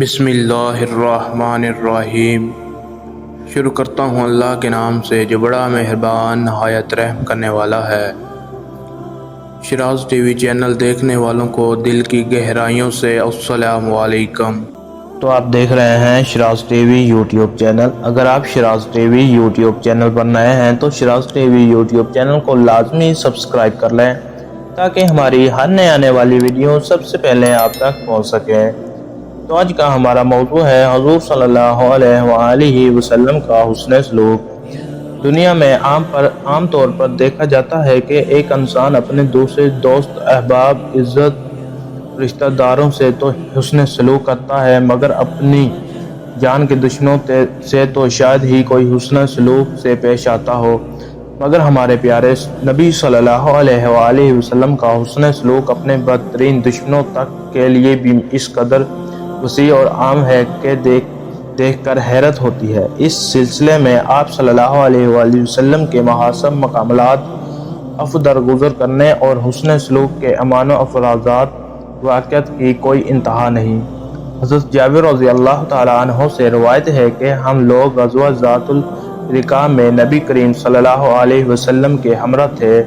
بسم اللہ الرحمن الرحیم۔ شروع کرتا ہوں اللہ کے نام سے جو بڑا مہربان نہایت رحم کرنے والا ہے۔ شراز ٹی وی چینل دیکھنے والوں کو دل کی گہرائیوں سے السلام علیکم۔ تو آپ دیکھ رہے ہیں Shiraz TV YouTube channel. اگر آپ Shiraz TV YouTube channel پر نئے ہیں تو Shiraz TV YouTube channel کو لازمی سبسکرائب کر لیں تاکہ ہماری ہر نئے آنے والی ویڈیو سب سے پہلے آپ تک پہنچ سکے۔ تو آج کا ہمارا موضوع ہے حضور صلی اللہ علیہ وآلہ وسلم کا حسن سلوک۔ دنیا میں عام طور پر دیکھا جاتا ہے کہ ایک انسان اپنے دوسرے دوست، احباب، عزت رشتہ داروں سے تو حسن سلوک کرتا ہے، مگر اپنی جان کے دشمنوں سے تو شاید ہی کوئی حسن سلوک سے پیش آتا ہو۔ مگر ہمارے پیارے نبی صلی اللہ علیہ وآلہ وسلم کا حسن سلوک اپنے بدترین دشمنوں تک کے لیے بھی اس قدر وسیع اور عام ہے کہ دیکھ کر حیرت ہوتی ہے۔ اس سلسلے میں آپ صلی اللہ علیہ وآلہ وسلم کے محاسب مقامات، عفو درگزر کرنے اور حسن سلوک کے امان و افرازات واقعات کی کوئی انتہا نہیں۔ حضرت جابر رضی اللہ تعالیٰ عنہ سے روایت ہے کہ ہم لوگ غزوہ ذات الرقاع میں نبی کریم صلی اللہ علیہ وسلم کے ہمراہ تھے۔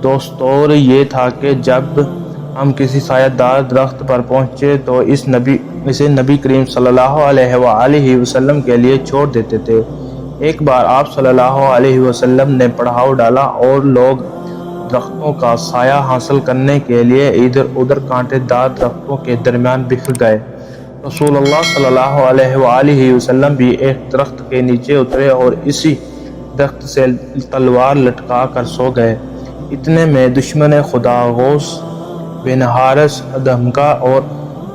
دستور یہ تھا کہ جب ہم کسی سایہ دار درخت پر پہنچے تو اسے نبی کریم صلی اللہ علیہ وآلہ وسلم کے لیے چھوڑ دیتے تھے۔ ایک بار آپ صلی اللہ علیہ وسلم نے پڑاؤ ڈالا اور لوگ درختوں کا سایہ حاصل کرنے کے لیے ادھر ادھر کانٹے دار درختوں کے درمیان بکھر گئے۔ رسول اللہ صلی اللہ علیہ وآلہ وسلم بھی ایک درخت کے نیچے اترے اور اسی درخت سے تلوار لٹکا کر سو گئے۔ اتنے میں دشمن خدا غوث بن حارث دھمکا اور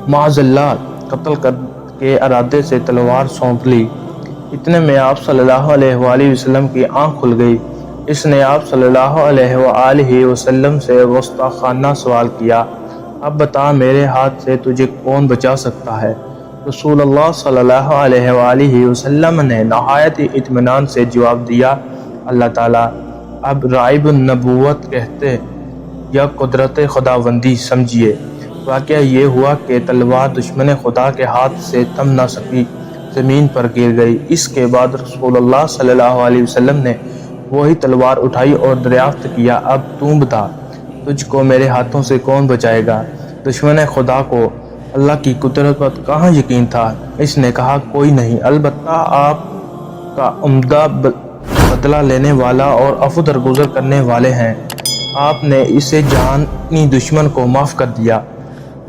معاذ اللہ قتل کے ارادے سے تلوار سونپ لی۔ اتنے میں آپ صلی اللہ علیہ وآلہ وسلم کی آنکھ کھل گئی۔ اس نے آپ صلی اللہ علیہ وآلہ وسلم سے گستاخانہ سوال کیا، اب بتا میرے ہاتھ سے تجھے کون بچا سکتا ہے؟ رسول اللہ صلی اللہ علیہ وآلہ وسلم نے نہایت اطمینان سے جواب دیا، اللہ تعالیٰ۔ اب رائب النبوت کہتے یا قدرت خداوندی سمجھیے۔ واقعہ یہ ہوا کہ تلوار دشمن خدا کے ہاتھ سے تھم نہ سکی، زمین پر گر گئی۔ اس کے بعد رسول اللہ صلی اللہ علیہ وسلم نے وہی تلوار اٹھائی اور دریافت کیا، اب تو بتا تجھ کو میرے ہاتھوں سے کون بچائے گا؟ دشمن خدا کو اللہ کی قدرت پر کہاں یقین تھا؟ اس نے کہا، کوئی نہیں، البتہ آپ کا عمدہ بدلہ لینے والا اور عفو درگزر کرنے والے ہیں۔ آپ نے اسے جانی دشمن کو معاف کر دیا۔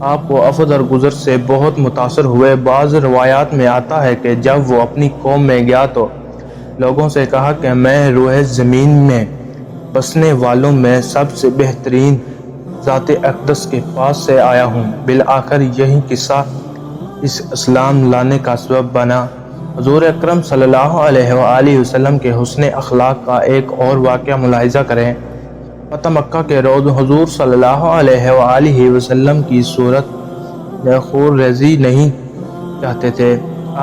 آپ کو عفو درگزر سے بہت متاثر ہوئے۔ بعض روایات میں آتا ہے کہ جب وہ اپنی قوم میں گیا تو لوگوں سے کہا کہ میں روح زمین میں بسنے والوں میں سب سے بہترین ذات اقدس کے پاس سے آیا ہوں۔ بالآخر یہی قصہ اس اسلام لانے کا سبب بنا۔ حضور اکرم صلی اللہ علیہ وآلہ وسلم کے حسن اخلاق کا ایک اور واقعہ ملاحظہ کریں۔ فتح مکہ کے روز حضور صلی اللہ علیہ وآلہ وسلم کی صورت میں خون ریزی نہیں چاہتے تھے۔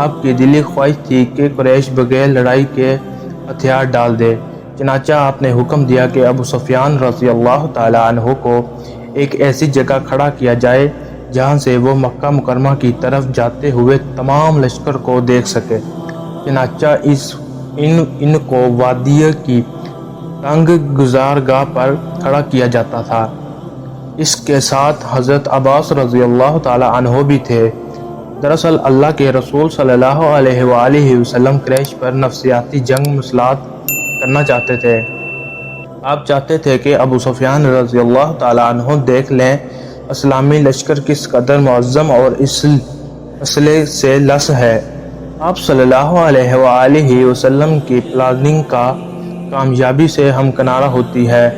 آپ کی دلی خواہش تھی کہ قریش بغیر لڑائی کے ہتھیار ڈال دے۔ چنانچہ آپ نے حکم دیا کہ ابو سفیان رضی اللہ تعالیٰ عنہ کو ایک ایسی جگہ کھڑا کیا جائے جہاں سے وہ مکہ مکرمہ کی طرف جاتے ہوئے تمام لشکر کو دیکھ سکے۔ چنانچہ ان کو وادی کی تنگ گزارگاہ پر کھڑا کیا جاتا تھا۔ اس کے ساتھ حضرت عباس رضی اللہ تعالیٰ عنہ بھی تھے۔ دراصل اللہ کے رسول صلی اللہ علیہ وآلہ وسلم قریش پر نفسیاتی جنگ مسلط کرنا چاہتے تھے۔ آپ چاہتے تھے کہ ابو سفیان رضی اللہ تعالیٰ عنہ دیکھ لیں اسلامی لشکر کس قدر معظم اور اسلحے سے لیس ہے۔ آپ صلی اللہ علیہ وآلہ وسلم کی پلاننگ کا کامیابی سے ہمکنارہ ہوتی ہے۔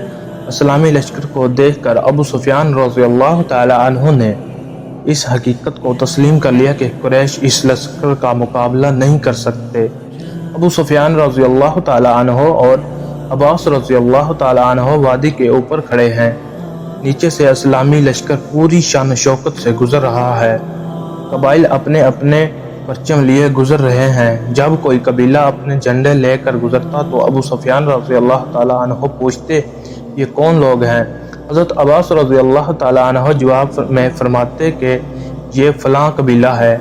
اسلامی لشکر کو دیکھ کر ابو سفیان رضی اللہ تعالیٰ عنہ نے اس حقیقت کو تسلیم کر لیا کہ قریش اس لشکر کا مقابلہ نہیں کر سکتے۔ ابو سفیان رضی اللہ تعالیٰ عنہ اور عباس رضی اللہ تعالیٰ عنہ وادی کے اوپر کھڑے ہیں۔ نیچے سے اسلامی لشکر پوری شان و شوکت سے گزر رہا ہے۔ قبائل اپنے اپنے پرچم لیے گزر رہے ہیں۔ جب کوئی قبیلہ اپنے جھنڈے لے کر گزرتا تو ابو سفیان رضی اللہ تعالیٰ عنہ پوچھتے، یہ کون لوگ ہیں؟ حضرت عباس رضی اللہ تعالیٰ عنہ جواب میں فرماتے کہ یہ فلاں قبیلہ ہے۔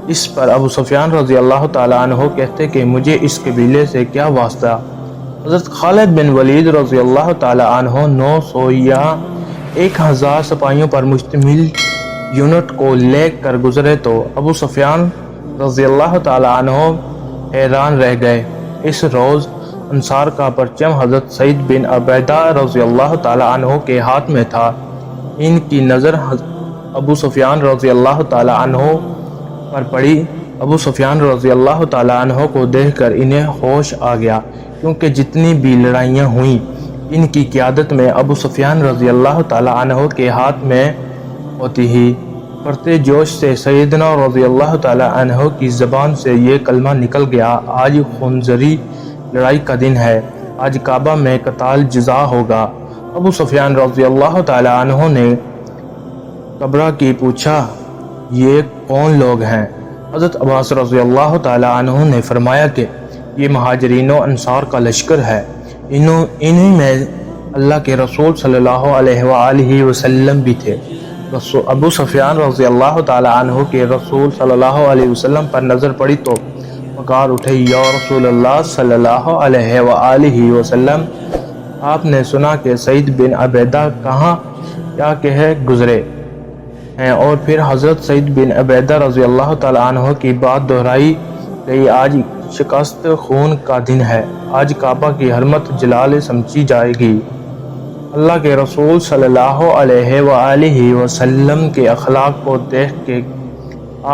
اس پر ابو سفیان رضی اللہ تعالیٰ عنہ کہتے کہ مجھے اس قبیلے سے کیا واسطہ۔ حضرت خالد بن ولید رضی اللہ تعالیٰ عنہ 900 یا 1000 سپاہیوں پر مشتمل یونٹ کو لے کر گزرے تو ابو سفیان رضی اللہ تعالیٰ عنہ حیران رہ گئے۔ اس روز انصار کا پرچم حضرت سعید بن عبیدہ رضی اللہ تعالیٰ عنہ کے ہاتھ میں تھا۔ ان کی نظر ابو سفیان رضی اللہ تعالیٰ عنہ پر پڑی۔ ابو سفیان رضی اللہ تعالیٰ عنہ کو دیکھ کر انہیں ہوش آ گیا، کیونکہ جتنی بھی لڑائیاں ہوئیں ان کی قیادت میں ابو سفیان رضی اللہ تعالیٰ عنہ کے ہاتھ میں ہوتی ہی۔ بڑھتے جوش سے سیدنا رضی اللہ تعالیٰ عنہ کی زبان سے یہ کلمہ نکل گیا، آج خنزری لڑائی کا دن ہے، آج کعبہ میں قتال جزا ہوگا۔ ابو سفیان رضی اللہ تعالیٰ عنہ نے کبرا کی پوچھا، یہ کون لوگ ہیں؟ حضرت عباس رضی اللہ تعالیٰ عنہ نے فرمایا کہ یہ مہاجرین و انصار کا لشکر ہے، انہی میں اللہ کے رسول صلی اللہ علیہ وآلہ وسلم بھی تھے۔ ابو سفیان رضی اللہ تعالیٰ عنہ کے رسول صلی اللہ علیہ وسلم پر نظر پڑی تو پکار اٹھے، یا رسول اللہ صلی اللہ علیہ وآلہ وسلم، آپ نے سنا کہ سعید بن عبیدہ کہاں کیا کہے گزرے ہیں؟ اور پھر حضرت سعید بن عبیدہ رضی اللہ تعالیٰ عنہ کی بات دہرائی گئی، آج شکست خون کا دن ہے، آج کعبہ کی حرمت جلال سمجھی جائے گی۔ اللہ کے رسول صلی اللہ علیہ وآلہ وسلم کے اخلاق کو دیکھ کے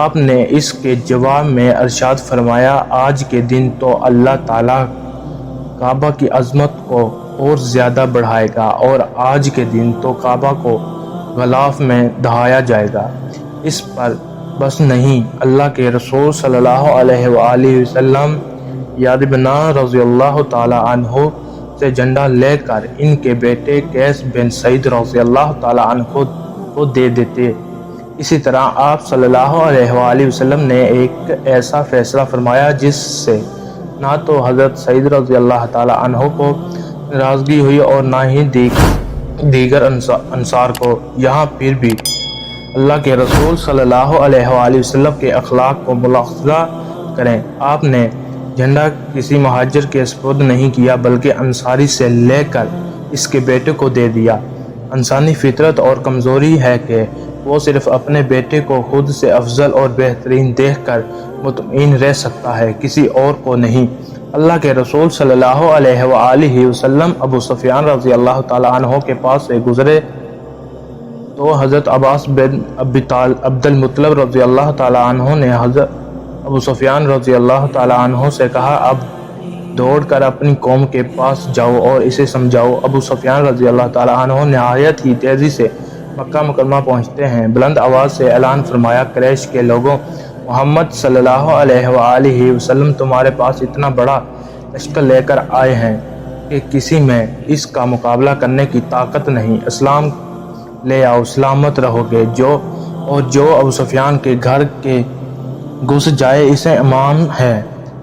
آپ نے اس کے جواب میں ارشاد فرمایا، آج کے دن تو اللہ تعالیٰ کعبہ کی عظمت کو اور زیادہ بڑھائے گا، اور آج کے دن تو کعبہ کو غلاف میں دہایا جائے گا۔ اس پر بس نہیں، اللہ کے رسول صلی اللہ علیہ وآلہ وسلم یاد بنا رضی اللہ تعالیٰ عنہ سے جھنڈا لے کر ان کے بیٹے قیس بن سعید رضی اللہ تعالیٰ عنہ کو دے دیتے۔ اسی طرح آپ صلی اللہ علیہ وآلہ وسلم نے ایک ایسا فیصلہ فرمایا جس سے نہ تو حضرت سعید رضی اللہ تعالیٰ عنہ کو ناراضگی ہوئی اور نہ ہی دیگر انصار کو۔ یہاں پھر بھی اللہ کے رسول صلی اللہ علیہ وآلہ وسلم کے اخلاق کو ملاحظہ کریں، آپ نے جھنڈا کسی مہاجر کے سپرد نہیں کیا بلکہ انصاری سے لے کر اس کے بیٹے کو دے دیا۔ انسانی فطرت اور کمزوری ہے کہ وہ صرف اپنے بیٹے کو خود سے افضل اور بہترین دیکھ کر مطمئن رہ سکتا ہے، کسی اور کو نہیں۔ اللہ کے رسول صلی اللہ علیہ وآلہ وسلم ابو سفیان رضی اللہ تعالیٰ عنہ کے پاس سے گزرے تو حضرت عباس بن عبد المطلب رضی اللہ تعالیٰ عنہ نے حضرت ابو سفیان رضی اللہ تعالیٰ عنہ سے کہا، اب دوڑ کر اپنی قوم کے پاس جاؤ اور اسے سمجھاؤ۔ ابو سفیان رضی اللہ تعالیٰ عنہ نہایت ہی تیزی سے مکہ مکرمہ پہنچتے ہیں، بلند آواز سے اعلان فرمایا، قریش کے لوگوں، محمد صلی اللہ علیہ وآلہ وسلم تمہارے پاس اتنا بڑا لشکر لے کر آئے ہیں کہ کسی میں اس کا مقابلہ کرنے کی طاقت نہیں، اسلام لے آؤ، سلامت رہو گے۔ جو ابو سفیان کے گھر کے گھس جائے اسے امان ہے۔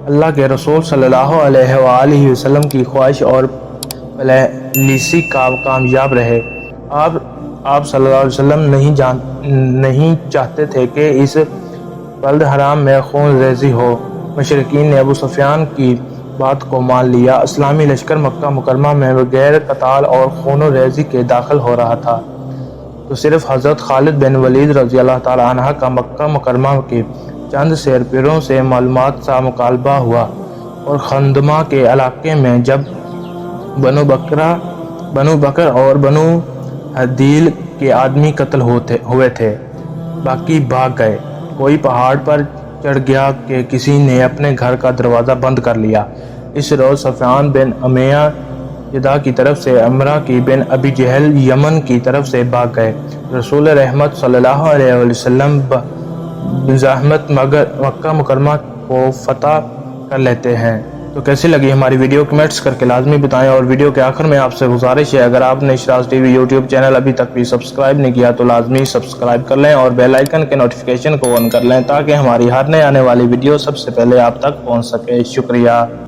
اللہ کے رسول صلی اللہ علیہ وآلہ وسلم کی خواہش اور پالیسی کامیاب رہے۔ آپ صلی اللہ علیہ وسلم نہیں چاہتے تھے کہ اس بلد حرام میں خون ریزی ہو۔ مشرکین نے ابو سفیان کی بات کو مان لیا۔ اسلامی لشکر مکہ مکرمہ میں بغیر قتال اور خون و ریزی کے داخل ہو رہا تھا تو صرف حضرت خالد بن ولید رضی اللہ تعالیٰ عنہ کا مکہ مکرمہ کے چند سیر پیروں سے معلومات سا مکالمہ ہوا، اور خندمہ کے علاقے میں جب بنو بکر اور بنو حدیل کے آدمی قتل ہوئے تھے، باقی بھاگ گئے۔ کوئی پہاڑ پر چڑھ گیا کہ کسی نے اپنے گھر کا دروازہ بند کر لیا۔ اس روز صفوان بن امیہ جدہ کی طرف سے، عمرہ کی بن ابی جہل یمن کی طرف سے بھاگ گئے۔ رسول رحمت صلی اللہ علیہ وسلم بزحمت مکہ مکرمہ کو فتح کر لیتے ہیں۔ تو کیسی لگی ہماری ویڈیو کمنٹس کر کے لازمی بتائیں، اور ویڈیو کے آخر میں آپ سے گزارش ہے، اگر آپ نے Shiraz TV YouTube channel ابھی تک بھی سبسکرائب نہیں کیا تو لازمی سبسکرائب کر لیں اور بیل آئیکن کے نوٹیفیکیشن کو آن کر لیں تاکہ ہماری ہر نئے آنے والی ویڈیو سب سے پہلے آپ تک پہنچ سکے۔ شکریہ۔